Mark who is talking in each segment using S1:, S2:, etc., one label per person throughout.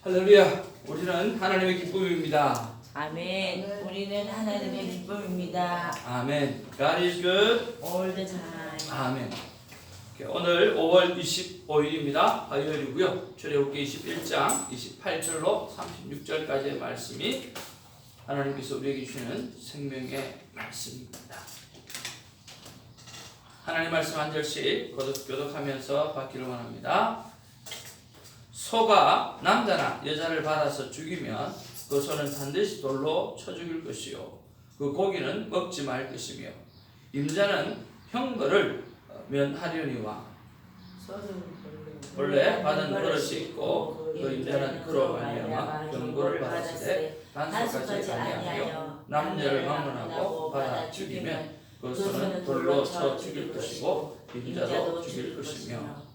S1: 할렐루야. 우리는 하나님의 기쁨입니다.
S2: 아멘. 우리는 하나님의 기쁨입니다.
S1: 아멘. God is good.
S2: All the time.
S1: 아멘. 오늘 5월 25일입니다. 화요일이고요. 출애굽기 21장 28절로 36절까지의 말씀이 하나님께서 우리에게 주시는 생명의 말씀입니다. 하나님 말씀 한 절씩 교독하면서 받기를 원합니다. 소가 남자나 여자를 받아서 죽이면 그 소는 반드시 돌로 쳐 죽일 것이요 그 고기는 먹지 말 것이며 임자는 형벌을 면하려니와 원래 받은 버릇이 있고 그 임자는 그로 말미암아 경고를 받았으되 단속하지 아니하여 남녀를 막론하고 받아 죽이면 그 소는 돌로 쳐 죽일 것이고 임자도 죽일 것이며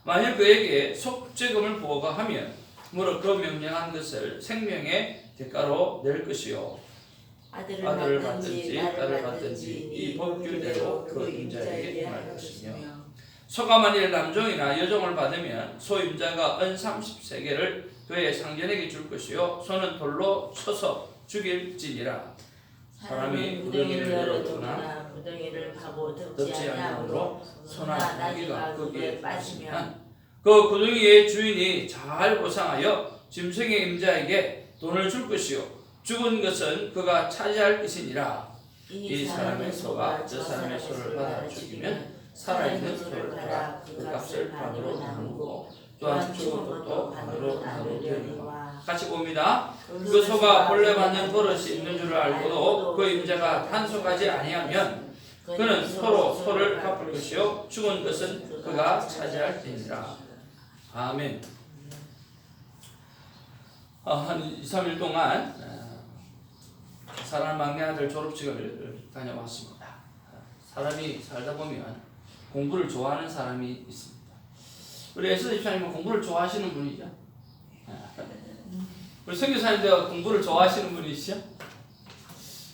S1: 만일 그에게 속죄금을 부과하면 무릇 그 명령한 것을 생명의 대가로 낼 것이요 아들을 받든지 딸을 받든지 이 법규대로 그 임자에게 말 것이며 소가 만일 남종이나 여종을 받으면 소 임자가 은 30세겔을 그의 상전에게 줄 것이요 소는 돌로 쳐서 죽일지니라. 사람이 구덩이를 열어두나
S2: 구덩이를 파고
S1: 덮지 아니하므로 소나 나귀가 거기에 빠지면 그 구덩이의 주인이 잘 보상하여 짐승의 임자에게 돈을 줄 것이요 죽은 것은 그가 차지할 것이니라. 이 사람의 소가 저 사람의 소를 받아 죽이면 살아있는 소를 팔아 그 값을 반으로 나누고 또한 죽은 것도 반으로 나누려니와. 같이 봅니다. 그 소가 본래 받는 버릇이 있는 줄을 알고도 그 임자가 단속하지 아니하면 그는 서로 소를 갚을 것이요 죽은 것은 그가 차지할 테니라. 아멘. 한 2, 3일 동안 사랑하는 막내 아들 졸업식을 다녀왔습니다. 사람이 살다 보면 공부를 좋아하는 사람이 있습니다. 우리 에스더 집사님은 공부를 좋아하시는 분이죠? 우리 선교사님들 공부를 좋아하시는 분이시죠?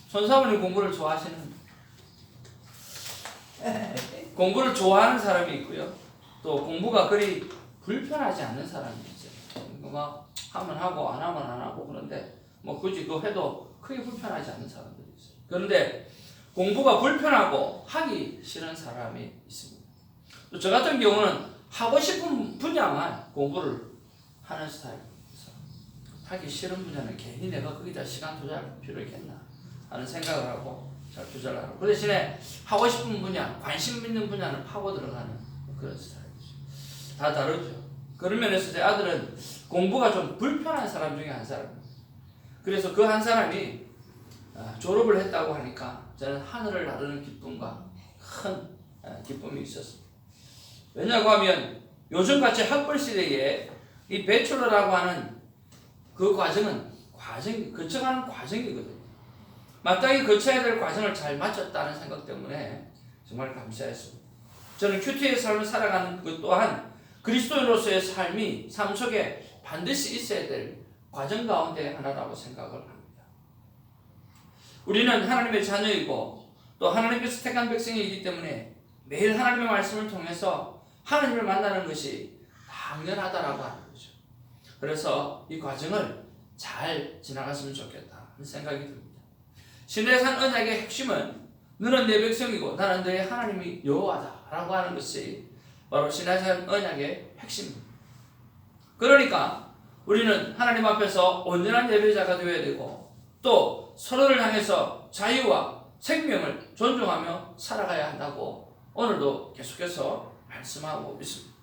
S1: 손사모님 공부를 좋아하시는 공부를 좋아하는 사람이 있고요. 또 공부가 그리 불편하지 않는 사람이 있어요. 막 하면 하고 안 하면 안 하고 그런데 뭐 굳이 그거 해도 크게 불편하지 않는 사람들이 있어요. 그런데 공부가 불편하고 하기 싫은 사람이 있습니다. 또 저 같은 경우는 하고 싶은 분야만 공부를 하는 스타일입니다. 하기 싫은 분야는 괜히 내가 거기다 시간 투자할 필요 있겠나 하는 생각을 하고 잘 투자를 하고 그 대신에 하고 싶은 분야, 관심 있는 분야는 파고 들어가는 그런 스타일이죠. 다 다르죠. 그런 면에서 제 아들은 공부가 좀 불편한 사람 중에 한 사람입니다. 그래서 그 한 사람이 졸업을 했다고 하니까 저는 하늘을 나르는 기쁨과 큰 기쁨이 있었습니다. 왜냐고 하면 요즘같이 학벌 시대에 이 배출러라고 하는 그 과정은 거쳐가는 과정이거든요. 마땅히 거쳐야 될 과정을 잘 마쳤다는 생각 때문에 정말 감사했습니다. 저는 큐티의 삶을 살아가는 것 또한 그리스도인으로서의 삶 속에 반드시 있어야 될 과정 가운데 하나라고 생각을 합니다. 우리는 하나님의 자녀이고 또 하나님께서 택한 백성이기 때문에 매일 하나님의 말씀을 통해서 하나님을 만나는 것이 당연하다라고 하는 거죠. 그래서 이 과정을 잘 지나갔으면 좋겠다 하는 생각이 듭니다. 시내산 언약의 핵심은 너는 내 백성이고 나는 너의 하나님이 여호와다 라고 하는 것이 바로 시내산 언약의 핵심입니다. 그러니까 우리는 하나님 앞에서 온전한 예배자가 되어야 되고 또 서로를 향해서 자유와 생명을 존중하며 살아가야 한다고 오늘도 계속해서 말씀하고 있습니다.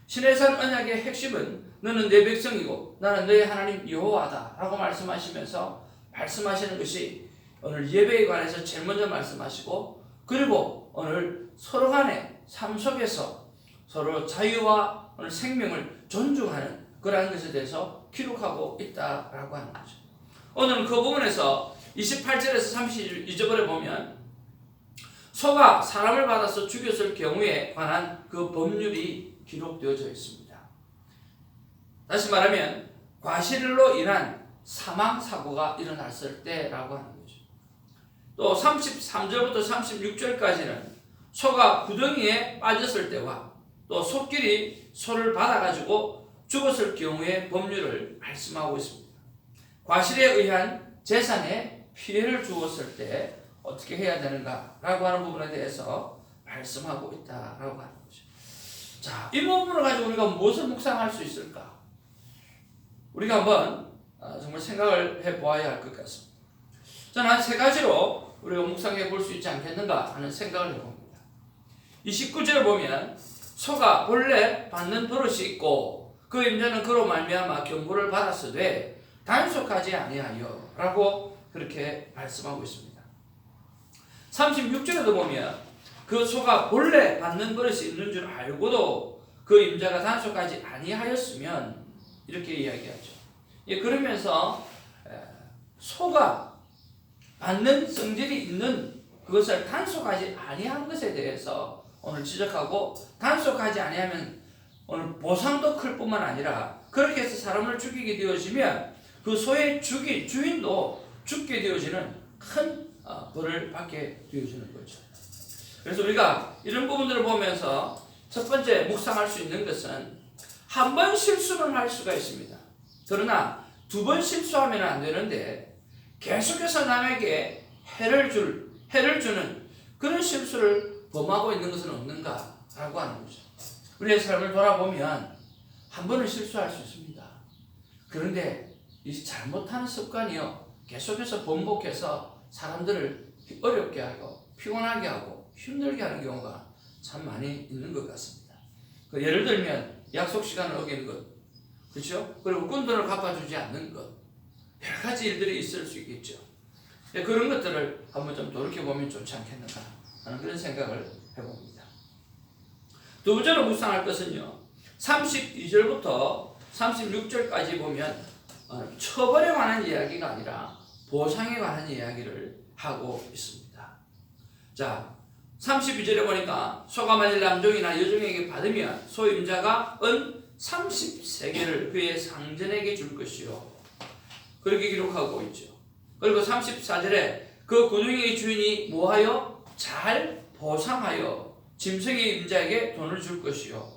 S1: 시내산 언약의 핵심은 너는 내 백성이고 나는 너의 하나님 여호와다 라고 말씀하시면서 말씀하시는 것이 오늘 예배에 관해서 제일 먼저 말씀하시고 그리고 오늘 서로 간의 삶 속에서 서로 자유와 오늘 생명을 존중하는 그러한 것에 대해서 기록하고 있다라고 하는 거죠. 오늘은 그 부분에서 28절에서 32절에 보면 소가 사람을 받아서 죽였을 경우에 관한 그 법률이 기록되어져 있습니다. 다시 말하면 과실로 인한 사망사고가 일어났을 때라고 하는 거죠. 또 33절부터 36절까지는 소가 구덩이에 빠졌을 때와 또 소끼리 소를 받아가지고 죽었을 경우의 법률을 말씀하고 있습니다. 과실에 의한 재산에 피해를 주었을 때 어떻게 해야 되는가라고 하는 부분에 대해서 말씀하고 있다라고 하는 거죠. 자, 이 부분을 가지고 우리가 무엇을 묵상할 수 있을까? 우리가 한번 정말 생각을 해보아야 할 것 같습니다. 저는 한 세 가지로 우리가 묵상해 볼 수 있지 않겠는가 하는 생각을 해봅니다. 29절을 보면 소가 본래 받는 버릇이 있고 그 임자는 그로 말미암아 경고를 받았으되 단속하지 아니하여 라고 그렇게 말씀하고 있습니다. 36절에도 보면 그 소가 본래 받는 버릇이 있는 줄 알고도 그 임자가 단속하지 아니하였으면 이렇게 이야기하죠. 예, 그러면서 소가 받는 성질이 있는 그것을 단속하지 아니한 것에 대해서 오늘 지적하고, 단속하지 아니하면 오늘 보상도 클 뿐만 아니라 그렇게 해서 사람을 죽이게 되어지면 그 소의 주인도 죽게 되어지는 큰 벌을 받게 되어지는 거죠. 그래서 우리가 이런 부분들을 보면서 첫 번째 묵상할 수 있는 것은 한 번 실수는 할 수가 있습니다. 그러나 두 번 실수하면 안 되는데 계속해서 남에게 해를 주는 그런 실수를 범하고 있는 것은 없는가라고 하는 거죠. 우리의 삶을 돌아보면 한 번은 실수할 수 있습니다. 그런데 이 잘못하는 습관이요, 계속해서 번복해서 사람들을 어렵게 하고 피곤하게 하고 힘들게 하는 경우가 참 많이 있는 것 같습니다. 예를 들면 약속 시간을 어기는 것, 그렇죠? 그리고 꾼돈을 갚아주지 않는 것, 여러 가지 일들이 있을 수 있겠죠. 그런 것들을 한번 좀 돌이켜보면 좋지 않겠는가 하는 그런 생각을 해봅니다. 두 번째로 묵상할 것은요, 32절부터 36절까지 보면 처벌에 관한 이야기가 아니라 보상에 관한 이야기를 하고 있습니다. 자, 32절에 보니까 소가 만일 남종이나 여종에게 받으면 소임자가 은 30세겔을 그의 상전에게 줄 것이요, 그렇게 기록하고 있죠. 그리고 34절에 그 구덩이의 주인이 뭐하여? 잘 보상하여 짐승의 임자에게 돈을 줄 것이요.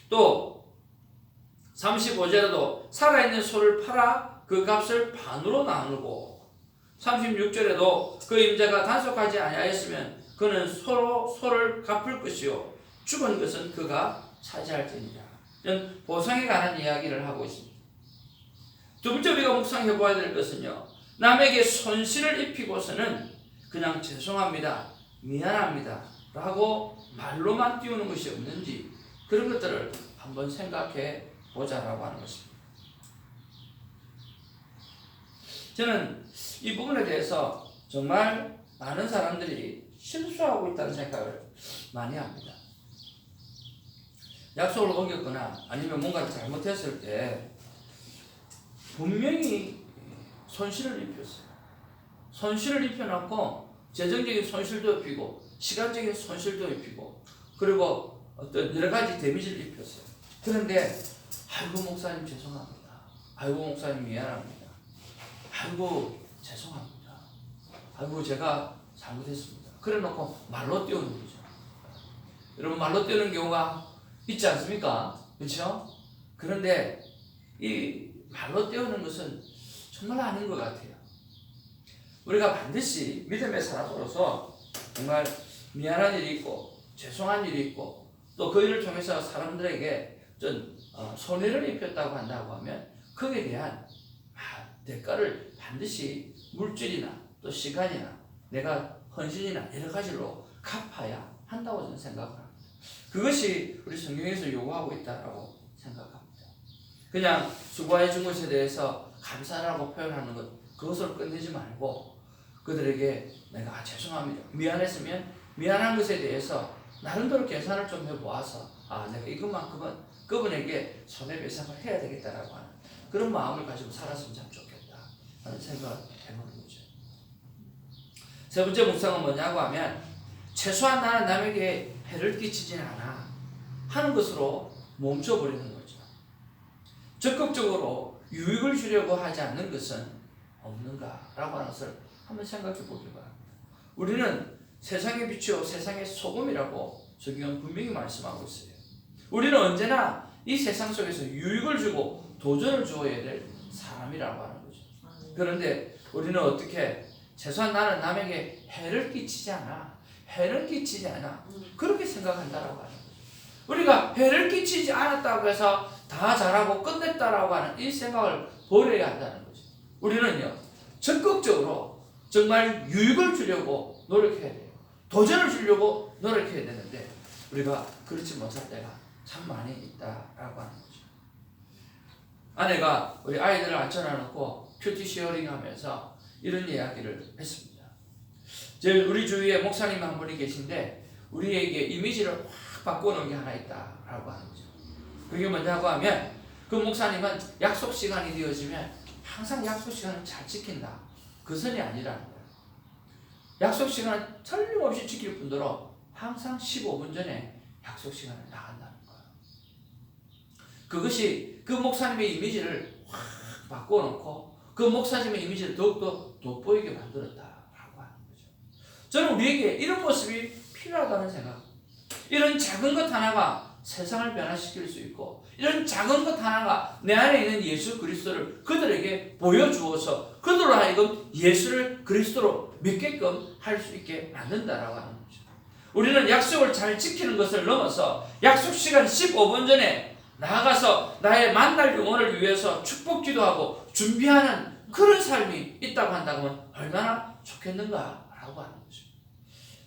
S1: 또 35절에도 살아있는 소를 팔아 그 값을 반으로 나누고, 36절에도 그 임자가 단속하지 아니하였으면 그는 소를 갚을 것이요 죽은 것은 그가 차지할 테니라. 이런 보상에 관한 이야기를 하고 있습니다. 두 번째 우리가 묵상해 보아야 될 것은요, 남에게 손실을 입히고서는 그냥 죄송합니다, 미안합니다 라고 말로만 띄우는 것이 없는지, 그런 것들을 한번 생각해 보자라고 하는 것입니다. 저는 이 부분에 대해서 정말 많은 사람들이 실수하고 있다는 생각을 많이 합니다. 약속을 어겼거나 아니면 뭔가를 잘못했을 때 분명히 손실을 입혔어요. 손실을 입혀놓고 재정적인 손실도 입히고 시간적인 손실도 입히고 그리고 어떤 여러 가지 데미지를 입혔어요. 그런데 아이고 목사님 죄송합니다, 아이고 목사님 미안합니다, 아이고 죄송합니다, 아이고 제가 잘못했습니다, 그래 놓고 말로 띄우는 거죠. 여러분, 말로 띄우는 경우가 있지 않습니까? 그렇죠? 그런데 이 말로 띄우는 것은 정말 아닌 것 같아요. 우리가 반드시 믿음의 사람으로서 정말 미안한 일이 있고 죄송한 일이 있고 또 그 일을 통해서 사람들에게 좀 손해를 입혔다고 한다고 하면 거기에 대한 대가를 반드시 물질이나 또 시간이나 내가 헌신이나 여러 가지로 갚아야 한다고 저는 생각합니다. 그것이 우리 성경에서 요구하고 있다고 생각합니다. 그냥 수고해 준 것에 대해서 감사라고 표현하는 것, 그것으로 끝내지 말고 그들에게 내가 죄송합니다, 미안했으면 미안한 것에 대해서 나름대로 계산을 좀 해보아서 내가 이것만큼은 그분에게 손해배상을 해야 되겠다라고 하는 그런 마음을 가지고 살았으면 참 좋겠다 하는 생각을 해보는 거죠. 세 번째 묵상은 뭐냐고 하면 최소한 나는 남에게 해를 끼치지는 않아 하는 것으로 멈춰버리는 거죠. 적극적으로 유익을 주려고 하지 않는 것은 없는가라고 하는 것을 한번 생각해 보기 바랍니다. 우리는 세상의 빛이요 세상의 소금이라고 성경은 분명히 말씀하고 있어요. 우리는 언제나 이 이 세상 속에서 유익을 주고 도전을 주어야 될 사람이라고 하는 거죠. 그런데 우리는 어떻게 최소한 나는 남에게 해를 끼치지 않아. 그렇게 생각한다라고 하는 거죠. 우리가 해를 끼치지 않았다고 해서 다 잘하고 끝냈다라고 하는 이 생각을 버려야 한다는 거죠. 우리는요, 적극적으로 정말 유익을 주려고 노력해야 돼요. 도전을 주려고 노력해야 되는데 우리가 그렇지 못할 때가 참 많이 있다라고 하는 거죠. 아내가 우리 아이들을 앉혀놓고 큐티 시어링 하면서 이런 이야기를 했습니다. 우리 주위에 목사님 한 분이 계신데 우리에게 이미지를 확 바꿔놓은 게 하나 있다라고 하는 거죠. 그게 뭐냐고 하면 그 목사님은 약속 시간이 되어지면 항상 약속 시간을 잘 지킨다. 그 선이 아니라는 거예요. 약속 시간을 틀림없이 지킬 뿐더러 항상 15분 전에 약속 시간을 나간다는 거예요. 그것이 그 목사님의 이미지를 확 바꿔놓고 그 목사님의 이미지를 더욱더 돋보이게 만들었다라고 하는 거죠. 저는 우리에게 이런 모습이 필요하다는 생각. 이런 작은 것 하나가 세상을 변화시킬 수 있고 이런 작은 것 하나가 내 안에 있는 예수 그리스도를 그들에게 보여주어서 그들로 하여금 예수를 그리스도로 믿게끔 할 수 있게 만든다라고 하는 거죠. 우리는 약속을 잘 지키는 것을 넘어서 약속 시간 15분 전에 나아가서 나의 만날 영혼을 위해서 축복 기도하고 준비하는 그런 삶이 있다고 한다면 얼마나 좋겠는가라고 하는 거죠.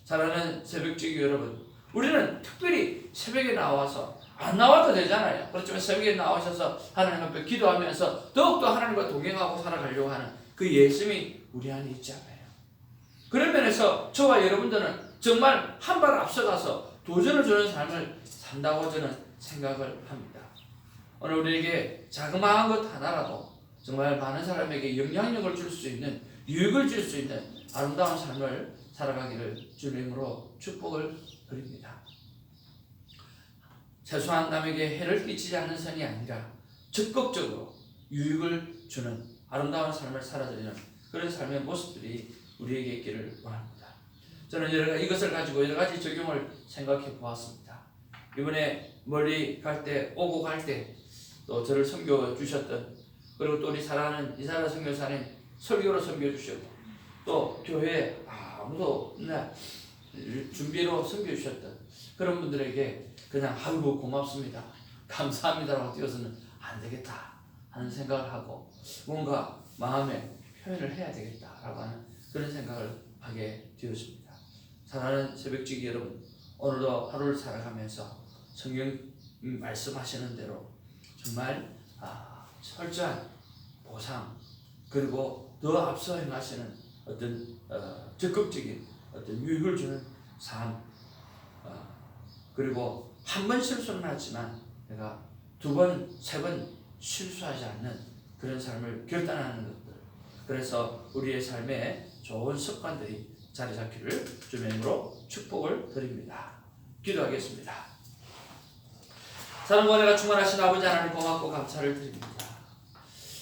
S1: 사랑하는 새벽지기 여러분, 우리는 특별히 새벽에 나와서 안 나와도 되잖아요. 그렇지만 새벽에 나오셔서 하나님 앞에 기도하면서 더욱더 하나님과 동행하고 살아가려고 하는 그 예심이 우리 안에 있지 않아요. 그런 면에서 저와 여러분들은 정말 한 발 앞서가서 도전을 주는 삶을 산다고 저는 생각을 합니다. 오늘 우리에게 자그마한 것 하나라도 정말 많은 사람에게 영향력을 줄 수 있는, 유익을 줄 수 있는 아름다운 삶을 살아가기를 주님으로 축복을 드립니다. 최소한 남에게 해를 끼치지 않는 선이 아니라 적극적으로 유익을 주는 아름다운 삶을 살아드리는 그런 삶의 모습들이 우리에게 있기를 원합니다. 저는 이것을 가지고 여러 가지 적용을 생각해 보았습니다. 이번에 멀리 갈 때, 오고 갈 때 또 저를 섬겨 주셨던, 그리고 또 우리 사랑하는 이사라 선교사님 설교로 섬겨 주셨고, 또 교회 아무도 없나 준비로 섬겨 주셨던 그런 분들에게 그냥 아이고 고맙습니다, 감사합니다라고 뛰어서는 안 되겠다 하는 생각을 하고 뭔가 마음에 표현을 해야 되겠다라고 하는 그런 생각을 하게 되었습니다. 사랑하는 새벽지기 여러분, 오늘도 하루를 살아가면서 성경 말씀하시는 대로 정말 철저한 보상, 그리고 더 앞서 행하시는 어떤 적극적인 어떤 유익을 주는 삶, 그리고 한 번 실수는 하지만 내가 두 번, 세 번 실수하지 않는 그런 삶을 결단하는 것들, 그래서 우리의 삶에 좋은 습관들이 자리 잡기를 주님의 이름으로 축복을 드립니다. 기도하겠습니다. 사랑과 은혜가 충만하신 아버지 하나님, 고맙고 감사를 드립니다.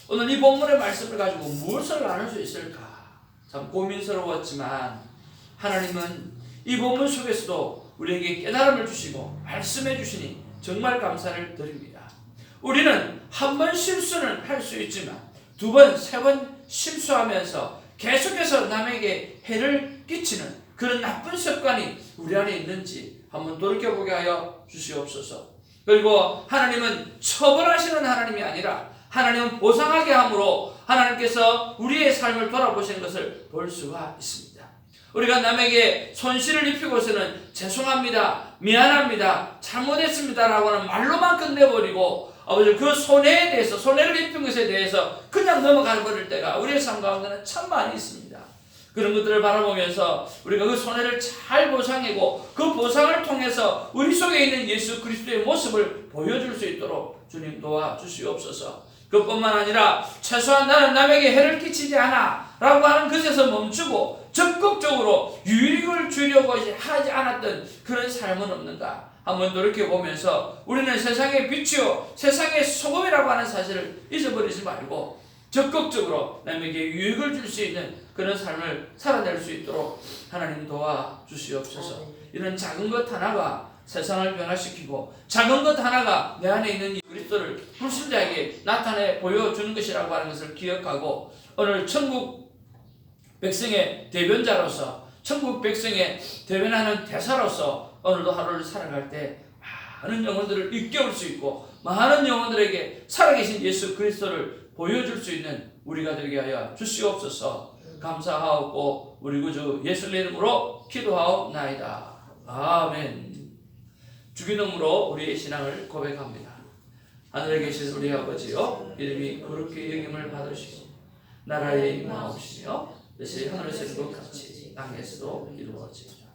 S1: 오늘 이 본문의 말씀을 가지고 무엇을 나눌 수 있을까 참 고민스러웠지만 하나님은 이 본문 속에서도 우리에게 깨달음을 주시고 말씀해 주시니 정말 감사를 드립니다. 우리는 한 번 실수는 할 수 있지만 두 번, 세 번 실수하면서 계속해서 남에게 해를 끼치는 그런 나쁜 습관이 우리 안에 있는지 한번 돌이켜보게 하여 주시옵소서. 그리고 하나님은 처벌하시는 하나님이 아니라 하나님은 보상하게 함으로 하나님께서 우리의 삶을 돌아보시는 것을 볼 수가 있습니다. 우리가 남에게 손실을 입히고서는 죄송합니다, 미안합니다, 잘못했습니다 라고 하는 말로만 끝내버리고 아버지 그 손해에 대해서, 손해를 입힌 것에 대해서 그냥 넘어가 버릴 때가 우리의 삶 가운데는 참 많이 있습니다. 그런 것들을 바라보면서 우리가 그 손해를 잘 보상하고 그 보상을 통해서 우리 속에 있는 예수 그리스도의 모습을 보여줄 수 있도록 주님 도와주시옵소서. 그뿐만 아니라 최소한 나는 남에게 해를 끼치지 않아 라고 하는 것에서 멈추고 적극적으로 유익을 주려고 하지 않았던 그런 삶은 없는가 한번 돌이켜보면서 우리는 세상의 빛이요 세상의 소금이라고 하는 사실을 잊어버리지 말고 적극적으로 남에게 유익을 줄 수 있는 그런 삶을 살아낼 수 있도록 하나님 도와주시옵소서. 이런 작은 것 하나가 세상을 변화시키고 작은 것 하나가 내 안에 있는 그리스도를 불신자에게 나타내 보여주는 것이라고 하는 것을 기억하고 오늘 천국 백성의 대변자로서 천국 백성의 대변하는 대사로서 오늘도 하루를 살아갈 때 많은 영혼들을 일깨울 수 있고 많은 영혼들에게 살아계신 예수 그리스도를 보여줄 수 있는 우리가 되게 하여 주시옵소서. 감사하옵고 우리 구주 예수의 이름으로 기도하옵나이다. 아멘. 주기도문으로 우리의 신앙을 고백합니다. 하늘에 계신 우리 아버지여, 이름이 거룩히 여김을 받으시고 나라의 임하옵시며 뜻이 하늘에서 이룬 것 같이 땅에서도 이루어지리라.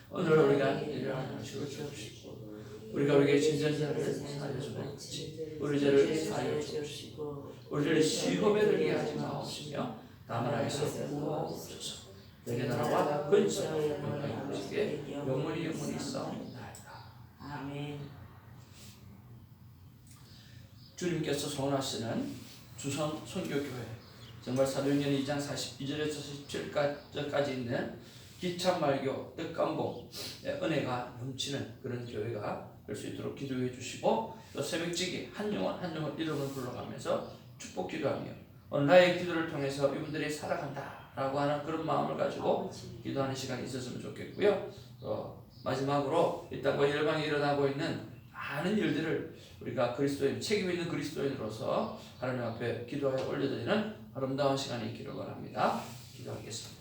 S1: 오늘 우리가 일어나는 것을 주옵시고 우리가 우리에게 진전 자를 사하여 주옵시고 우리 죄를 사하여 주옵시고 우리를 시험에 들게 하지 마옵시며 다만 악에서 구하옵소서. 내게 나라와 근처 영광이 아버지께 영원히 있사옵나이다.
S2: 아멘.
S1: 주님께서 소원하시는 주선 선교교회, 정말 사도행전 2장 42절에서 47절까지 있는 기참말교 뜻감봉 은혜가 넘치는 그런 교회가 될 수 있도록 기도해 주시고, 또 새벽지기 한 영혼 한 영혼 이름을 불러가면서 축복 기도하며 오늘 나의 기도를 통해서 이분들이 살아간다라고 하는 그런 마음을 가지고 기도하는 시간이 있었으면 좋겠고요. 또 마지막으로 이 땅과 열방에 일어나고 있는 많은 일들을 우리가 그리스도인, 책임 있는 그리스도인으로서 하나님 앞에 기도하여 올려드리는 아름다운 시간이 있기를 바랍니다. 기도하겠습니다.